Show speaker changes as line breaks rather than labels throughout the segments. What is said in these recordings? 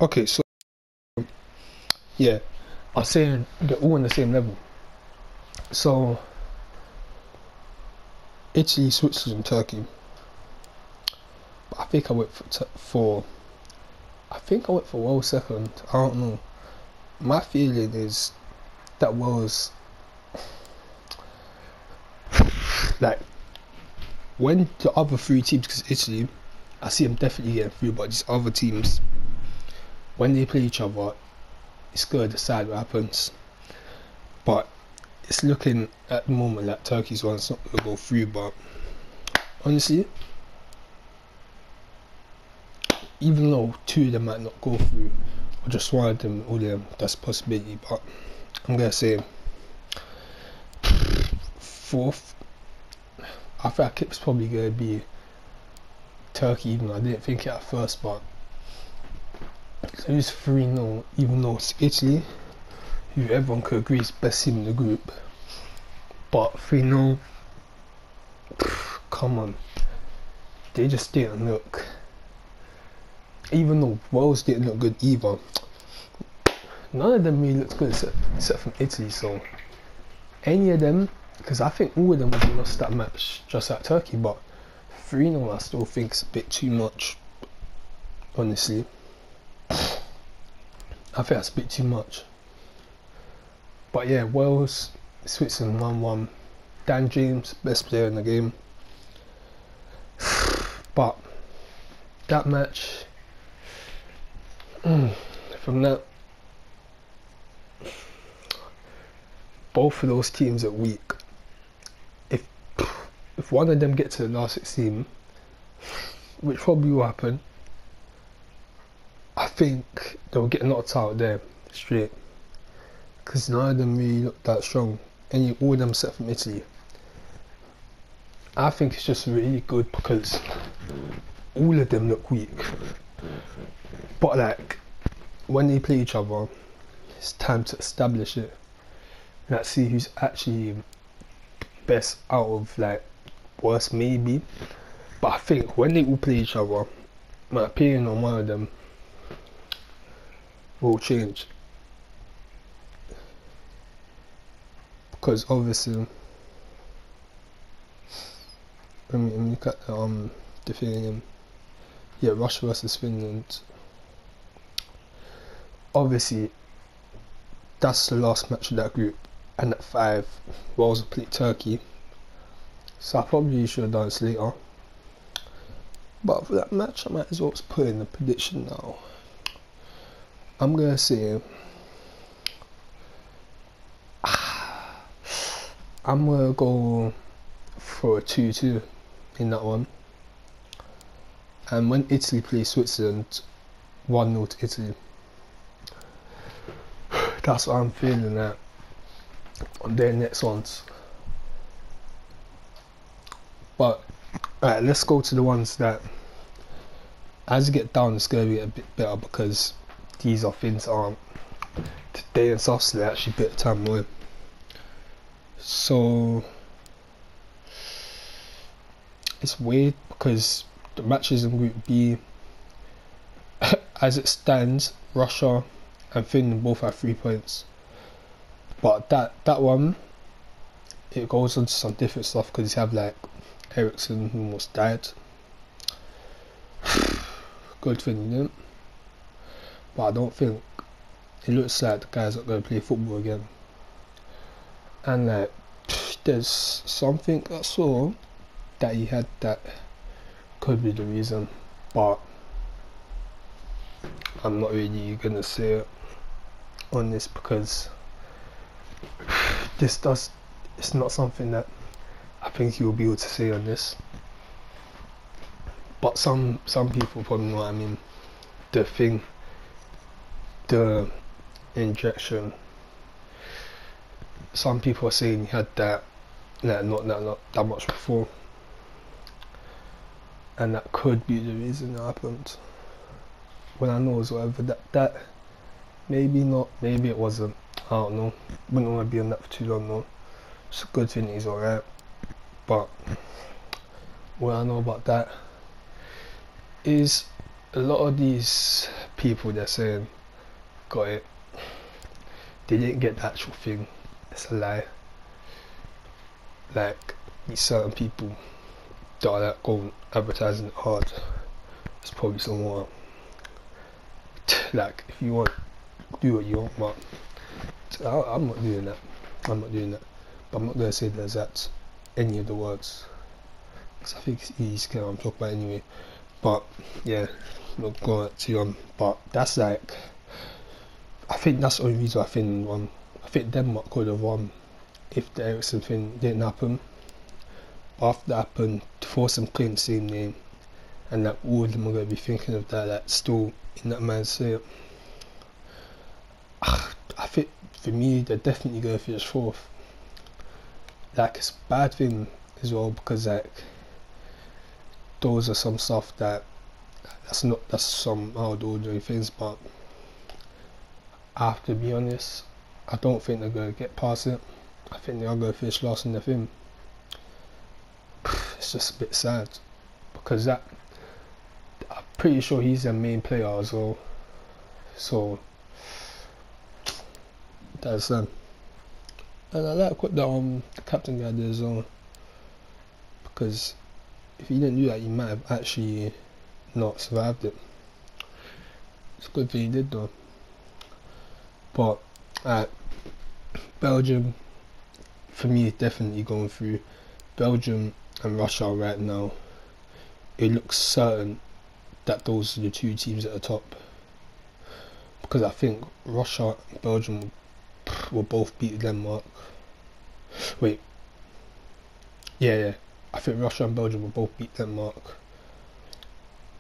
Okay, so yeah, I'm saying they're all on the same level. So Italy, Switzerland, Turkey. But I think I went for I think I went for Wales second. I don't know. My feeling is that Wales, like, when the other three teams, because Italy, I see them definitely getting through, but these other teams, when they play each other, it's going to decide what happens. But it's looking at the moment like Turkey's one's not going to go through, but honestly, even though two of them might not go through, or just one of them, all of them, that's a possibility, but I'm going to say fourth. I think it's probably going to be Turkey, even though I didn't think it at first, but so it's 3-0, even though it's Italy, who everyone could agree is best team in the group. But 3-0, come on, they just didn't look. Even though Wales didn't look good either, none of them really looked good except from Italy. So any of them, because I think all of them would have lost that match just like Turkey, but 3-0 I still think is a bit too much, honestly. I think that's a bit too much. But yeah, Wales, Switzerland 1-1. Dan James, best player in the game. But that match, from that, both of those teams are weak. If one of them gets to the last 16, which probably will happen, I think they'll get knocked out there straight, because none of them really look that strong. All of them except from Italy. I think it's just really good because all of them look weak. But like, when they play each other, it's time to establish it. Let's see who's actually best out of like worst maybe. But I think when they all play each other, my opinion on one of them will change. Because obviously, let me look at the thing. Yeah, Russia versus Finland. Obviously, that's the last match of that group, and at 5, Wales will play Turkey. So I probably should have done this later. But for that match, I might as well put in the prediction now. I'm gonna say I'm gonna go for a 2-2 in that one. And when Italy plays Switzerland, 1-0 to Italy. That's what I'm feeling at on their next ones. But alright, let's go to the ones that, as you get down, it's going to get a bit better, because these are things aren't today and stuff, so they actually a bit of time away. So it's weird because the matches in Group B, as it stands, Russia and Finland both have 3 points. But that one, it goes on to some different stuff, because you have like Ericsson who almost died. Good thing he didn't. But I don't think, it looks like the guy's not going to play football again. And like, there's something I saw that he had that could be the reason, but I'm not really gonna say it on this, because it's not something that I think he will be able to say on this. But some people probably know what I mean. The injection. Some people are saying he had that, not that much before, and that could be the reason it happened. When I know is whatever that maybe not, maybe it wasn't. I don't know. Wouldn't want to be on that for too long though. It's a good thing he's alright. But what I know about that is a lot of these people they're saying got it, they didn't get the actual thing. It's a lie. Like these certain people that are like going advertising it hard, it's probably some water. Like if you want, do what you want, but I'm not doing that. I'm not doing that. But I'm not gonna say the exact any of the words, because I think it's easy to get what I'm talking about anyway. But yeah, not going to but that's like, I think that's the only reason I Finland won. I think Denmark could have won if the Ericsson thing didn't happen. After that happened, to force them playing the same name, and that all of them are going to be thinking of that, like still in that mindset. I think for me, they're definitely going to finish fourth. Like it's a bad thing as well, because like those are some stuff that's some out of the ordinary things, but I have to be honest, I don't think they're going to get past it. I think they are going to finish last in the thing. It's just a bit sad, because I'm pretty sure he's their main player as well. So that's them. And I like what the captain guy did as well, because if he didn't do that, he might have actually not survived it. It's a good thing he did though. But Belgium, for me, definitely going through. Belgium and Russia right now, it looks certain that those are the two teams at the top, because I think Russia and Belgium will both beat Denmark. Wait, yeah, I think Russia and Belgium will both beat Denmark.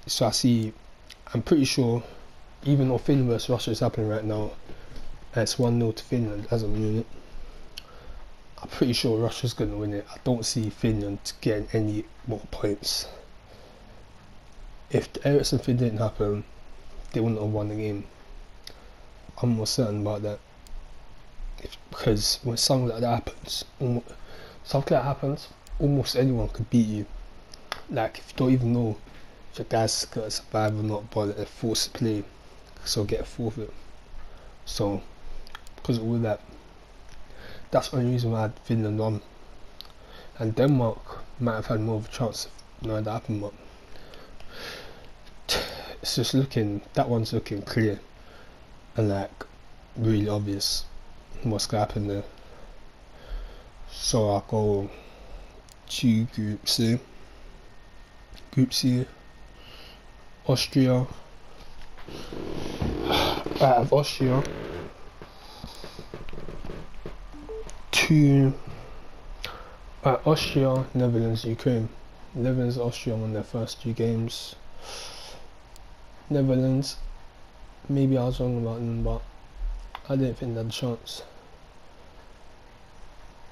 So I'm pretty sure, even though Finland vs Russia is happening right now, and it's 1-0 to Finland as a unit, I'm pretty sure Russia's going to win it. I don't see Finland getting any more points. If the Ericsson thing didn't happen, they wouldn't have won the game. I'm more certain about that. Because when something like that happens, almost anyone could beat you. Like if you don't even know if the guy's going to survive or not, but they're forced to play, so get a forfeit. So because of all that, that's the only reason why Finland won. And Denmark might have had more of a chance if none of that happened, but it's just that one's looking clear and like really obvious what's going to happen there. So I'll go to Group C. Group C, Austria. I have Austria to Austria, Netherlands, Ukraine. Netherlands, Austria won their first 2 games. Netherlands, maybe I was wrong about them, but I didn't think they had a chance.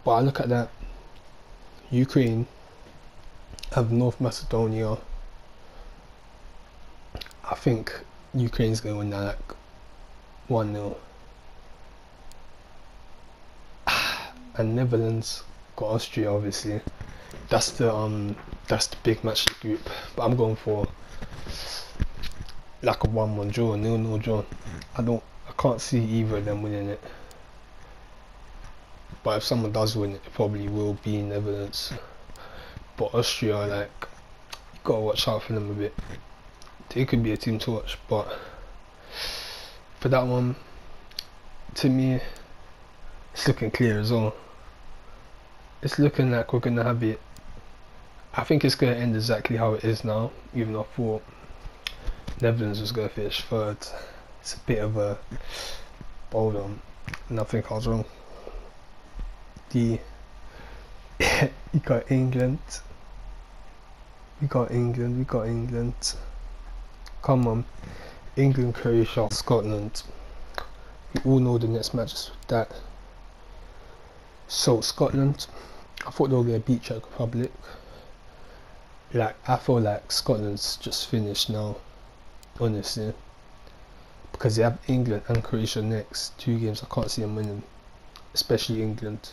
But I look at that, Ukraine have North Macedonia. I think Ukraine's going to win that like 1-0. And Netherlands got Austria, obviously. That's the big match in the group. But I'm going for like a 1-1 draw, 0-0 draw. I can't see either of them winning it. But if someone does win it, it probably will be Netherlands. But Austria, like, you gotta watch out for them a bit. They could be a team to watch, but for that one, to me, it's looking clear as well. It's looking like we're gonna have it. I think it's gonna end exactly how it is now, even though I thought Netherlands was gonna finish third. It's a bit of a bold on, and I think I was wrong. You got England. We got England. Come on. England, Croatia, Scotland. We all know the next matches with that. So Scotland, I thought they were going to beat Czech Republic. Like, I feel like Scotland's just finished now, honestly. Because they have England and Croatia next 2 games. I can't see them winning, especially England.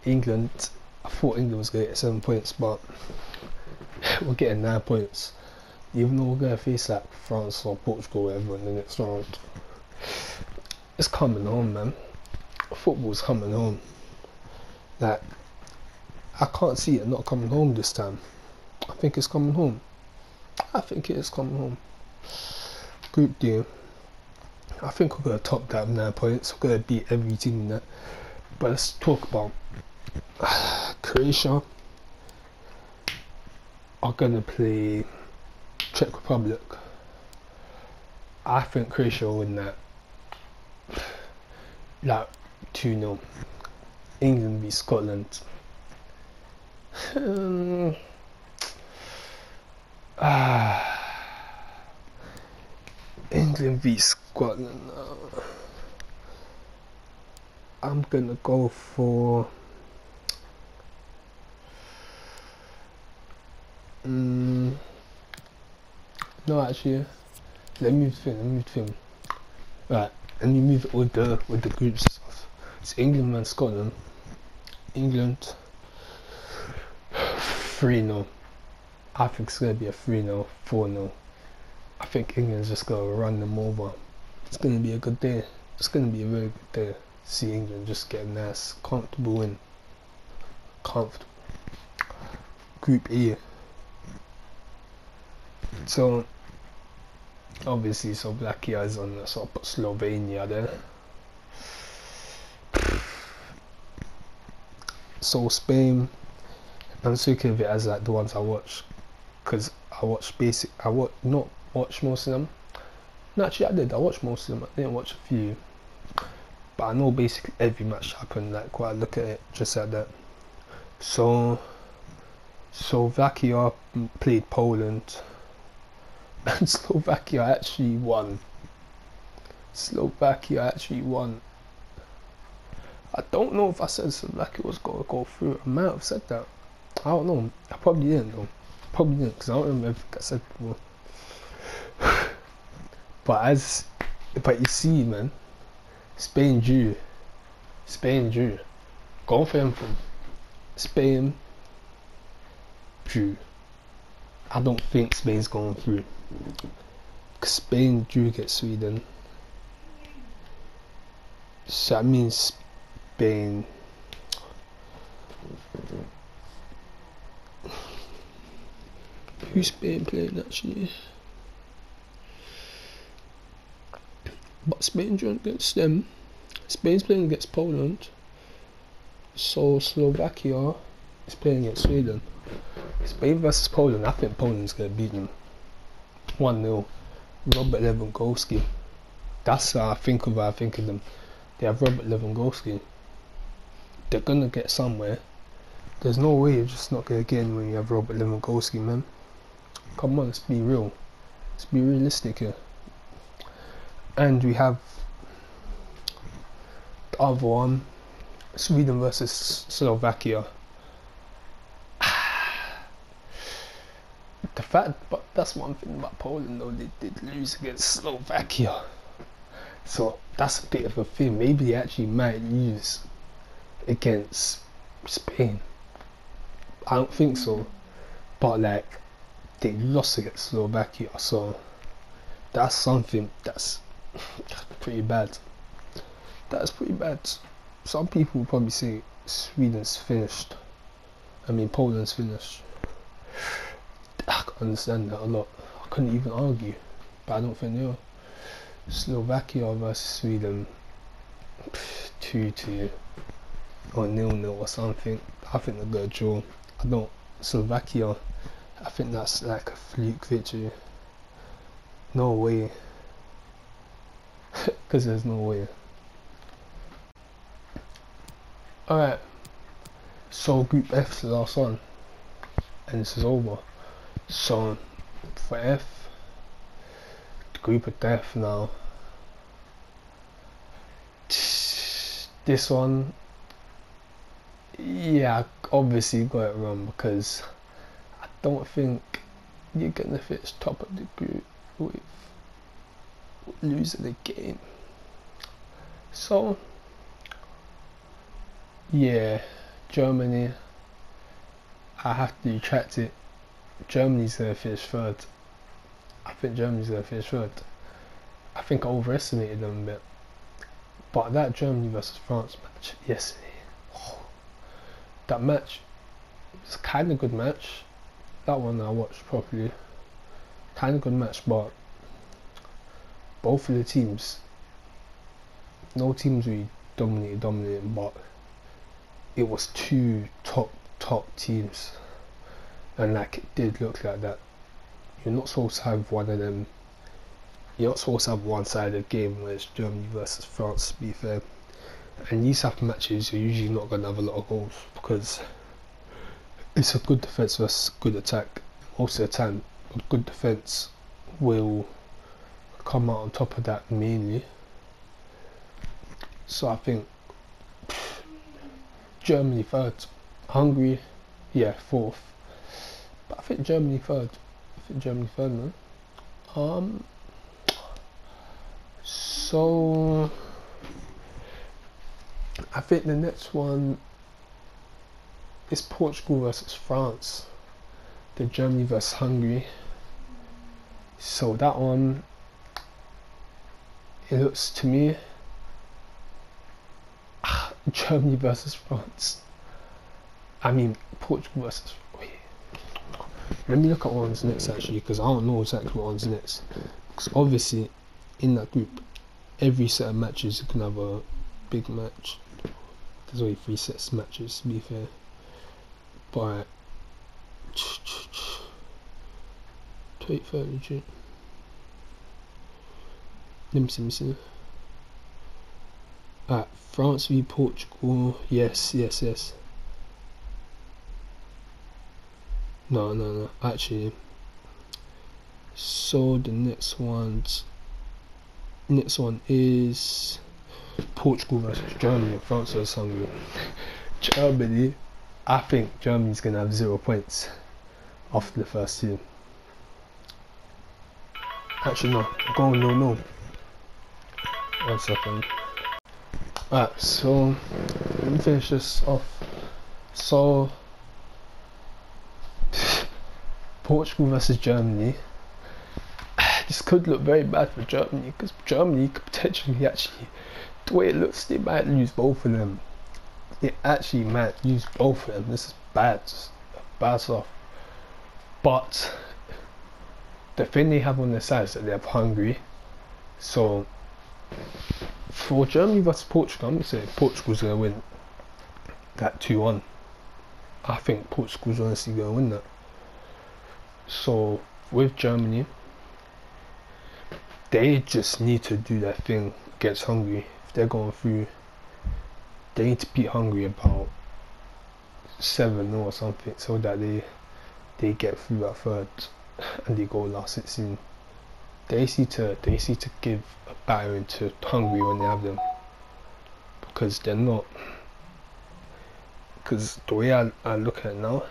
I thought England was going to get 7 points, but we're getting 9 points. even though we're gonna face like France or Portugal or whatever in the next round, it's coming home, man. Football's coming home. Like, I can't see it not coming home this time. I think it's coming home. I think it is coming home. Group D. I think we're gonna top that 9 points. We're gonna beat every team in that. But let's talk about Croatia. Are gonna play Czech Republic. I think Croatia will win that. Like 2-0. England v Scotland. England v Scotland. I'm gonna go for no, actually, let me think. Right, let me move it with the group stuff. It's England and Scotland. England 3-0. I think it's gonna be a 3-0, 4-0. I think England's just gonna run them over. It's gonna be a good day. It's gonna be a very good day. See England just get a nice, comfortable win. Comfortable. Group E. So obviously Slovakia is on the, so I'll put Slovenia there. So Spain, I'm thinking of it as like the ones I watch, because I not watch most of them. No, actually I did. I watched most of them. I didn't watch a few, but I know basically every match happened. Like when I look at it, just like that. So Slovakia played Poland, and Slovakia actually won. I don't know if I said Slovakia was going to go through. I might have said that. I don't know. I probably didn't though. Probably didn't, because I don't remember everything I said before. But you see, man, Spain drew. Going for anything. Spain drew. I don't think Spain's going through. Because Spain drew against Sweden. So that means Spain. Who's Spain playing actually? But Spain drew against them. Spain's playing against Poland. So Slovakia is playing against Sweden. Spain versus Poland. I think Poland's gonna beat them 1-0. Robert Lewandowski. That's how I think of them. They have Robert Lewandowski. They're gonna get somewhere. There's no way you're just not gonna get in when you have Robert Lewandowski, man. Come on, let's be real. Let's be realistic here. And we have the other one, Sweden versus Slovakia. But that's one thing about Poland though, they did lose against Slovakia. So that's a bit of a thing. Maybe they actually might lose against Spain. I don't think so. But like, they lost against Slovakia, so that's something that's pretty bad. That's pretty bad. Some people will probably say Sweden's finished. Poland's finished. I can understand that a lot. I couldn't even argue, but I don't think they are. Slovakia versus Sweden, 2-2 or 0-0 or something. I think they're gonna draw. Slovakia, I think that's like a fluke victory. No way. Because there's no way. Alright, so Group F is the last one, and this is over. So for F, the group of death now. This one, yeah, I obviously got it wrong, because I don't think you're gonna finish top of the group with losing the game. So yeah, Germany, I have to retract it. Germany's gonna finish third. I think Germany's going to finish third. I think I overestimated them a bit. But that Germany versus France match yesterday, that match was kind of good match. That one I watched properly. Kind of good match, but both of the teams, no teams really dominating, but it was two top teams, and like it did look like that. You're not supposed to have one of them. You're not supposed to have one-sided game where it's Germany versus France, to be fair. And these type of matches, you're usually not going to have a lot of goals because it's a good defence versus good attack. Most of the time, a good defence will come out on top of that mainly. So I think Germany third, Hungary, yeah, fourth. But I think Germany third. Man. So I think the next one is Portugal versus France. The Germany versus Hungary. So that one, it looks to me Germany versus France. I mean Portugal versus. Let me look at what one's next actually, because I don't know exactly what one's next. Because obviously, in that group, every set of matches you can have a big match. There's only 3 sets of matches, to be fair. But 23rd June. Let me see. France v Portugal. Yes. No. Actually, so the next one is Portugal versus Germany. France versus Hungary. Germany. I think Germany's gonna have 0 points after the first two. Actually, no. No. 1 second. Alright, so let me finish this off. So Portugal versus Germany. This could look very bad for Germany because Germany could potentially actually, the way it looks, they might lose both of them. They actually might lose both of them. This is bad stuff. But the thing they have on their side is that they have Hungary. So for Germany versus Portugal, I'm going to say Portugal's going to win that 2-1. I think Portugal's honestly going to win that. So with Germany, they just need to do their thing against Hungary. If they're going through, they need to beat Hungary about 7 or something, so that they get through at third and they go last 16. They need to give a battering to Hungary when they have them, because they're not. Because the way I look at it now,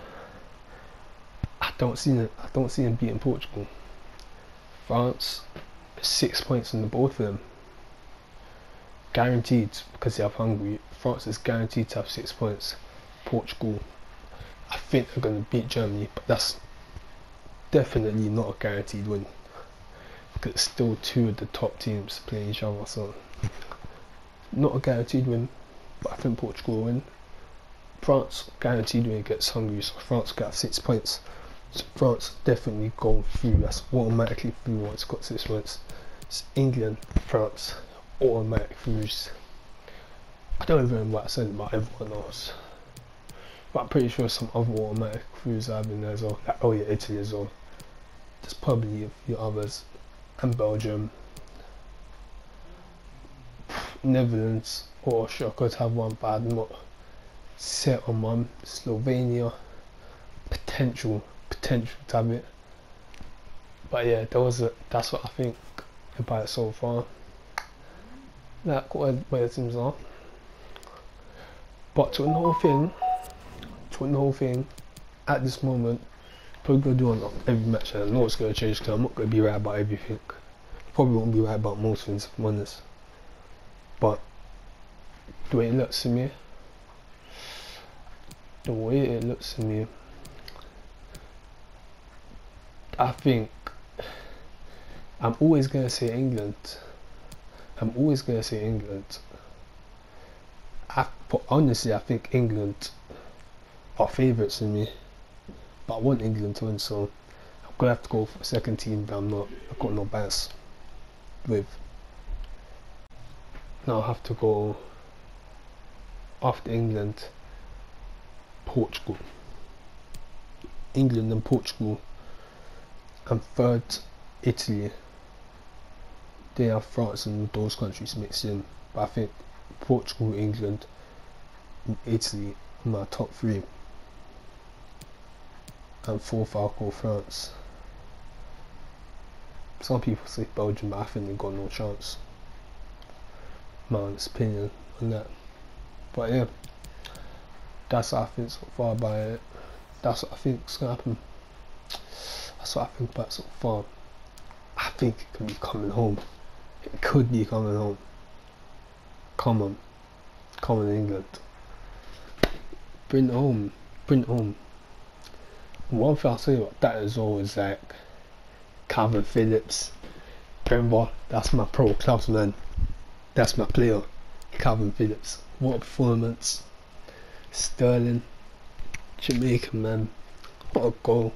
I don't see them beating Portugal. France, 6 points on the board for them. Guaranteed, because they have Hungary. France is guaranteed to have 6 points. Portugal, I think they're going to beat Germany, but that's definitely not a guaranteed win. Because it's still 2 of the top teams playing each other, so not a guaranteed win, but I think Portugal will win. France guaranteed win against Hungary, so France got 6 points. So France definitely go through. That's automatically through once it's got 6 points. It's England, France, automatic throughs. I don't even remember what I said about everyone else, but I'm pretty sure some other automatic throughs have in there as well. Like, oh yeah, Italy as well. There's probably a few others, and Belgium, Netherlands, or sure I could have one, but I'm not set on one. Slovenia, potential to have it, but yeah, that's what I think about it so far. Like where the teams are, but to win the whole thing, at this moment, probably gonna do on every match. And I know it's gonna change because I'm not gonna be right about everything. Probably won't be right about most things, if I'm honest. But the way it looks to me, I think I'm always gonna say England. I'm always gonna say England. But honestly, I think England are favourites in me. But I want England to win, so I'm gonna have to go for a second team that I've got no bias with. Now I have to go after England, Portugal. England and Portugal. And third, Italy. They have France and those countries mixed in. But I think Portugal, England, and Italy are my top three. And fourth, I'll go France. Some people say Belgium, but I think they've got no chance. My honest opinion on that. But yeah, that's what I think so far about it. That's what I think's gonna happen. That's what I think about so far. I think it could be coming home. It could be coming home. Come on. Come on, England. Bring it home. Bring it home. One thing I'll say about that as well is like Calvin Phillips. Remember, that's my pro clubs, man. That's my player. Calvin Phillips. What a performance. Sterling. Jamaican, man. What a goal.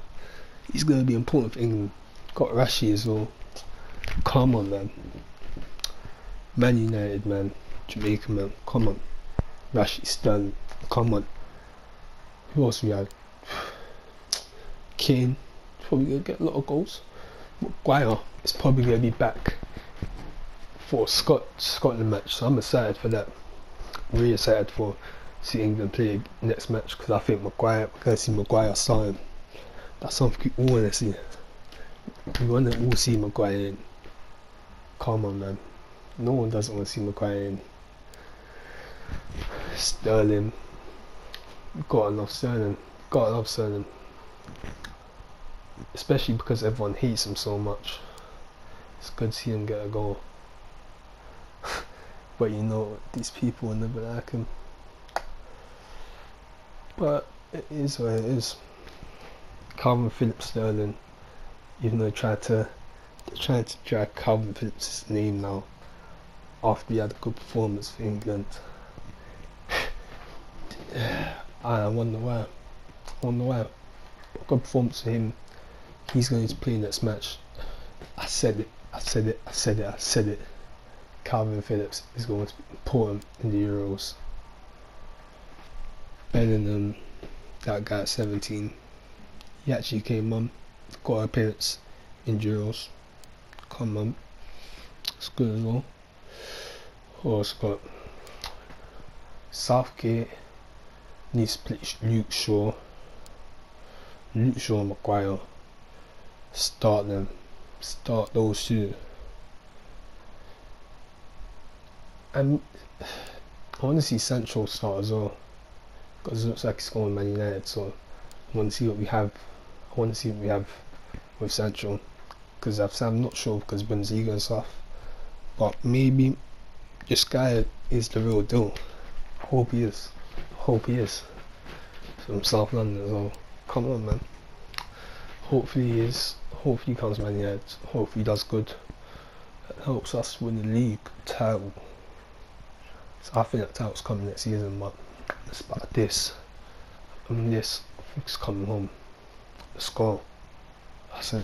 He's going to be important for England. Got Rashi as well. Come on, man. Man United, man. Jamaican, man. Come on. Rashi, Sterling. Come on. Who else we had? Kane. Probably going to get a lot of goals. Maguire is probably going to be back for Scotland match. So I'm excited for that. Really excited for see England play next match because I think we're going to see Maguire starting. That's something we all want to see. We want to all see Maguire in. Come on, man. No one doesn't want to see Maguire in. Sterling. Gotta love Sterling. Gotta love Sterling. Especially because everyone hates him so much. It's good to see him get a goal. But you know, these people will never like him. But it is what it is. Calvin Phillips Sterling, even though they're trying to drag Calvin Phillips' name now after he had a good performance for England. I wonder why. Good performance for him. He's going to play next match. I said it. Calvin Phillips is going to be important in the Euros. Bellingham, that guy at 17. He actually came on, got an appearance in Euros. Come on, it's good as well. Oh, it's got Southgate, needs to play Luke Shaw and Maguire. Start them, start those two. And I want to see Sancho start as well, because it looks like he's going Man United, so I want to see what we have. With Sancho, because I'm not sure because Bundesliga and stuff, but maybe this guy is the real deal. I hope he is. From South London as well. Come on, man. Hopefully he is. Hopefully he comes Man United. Hopefully he does good. That helps us win the league title. So I think that title's coming next season, but it's about this. I think it's coming home. Let's go. That's it.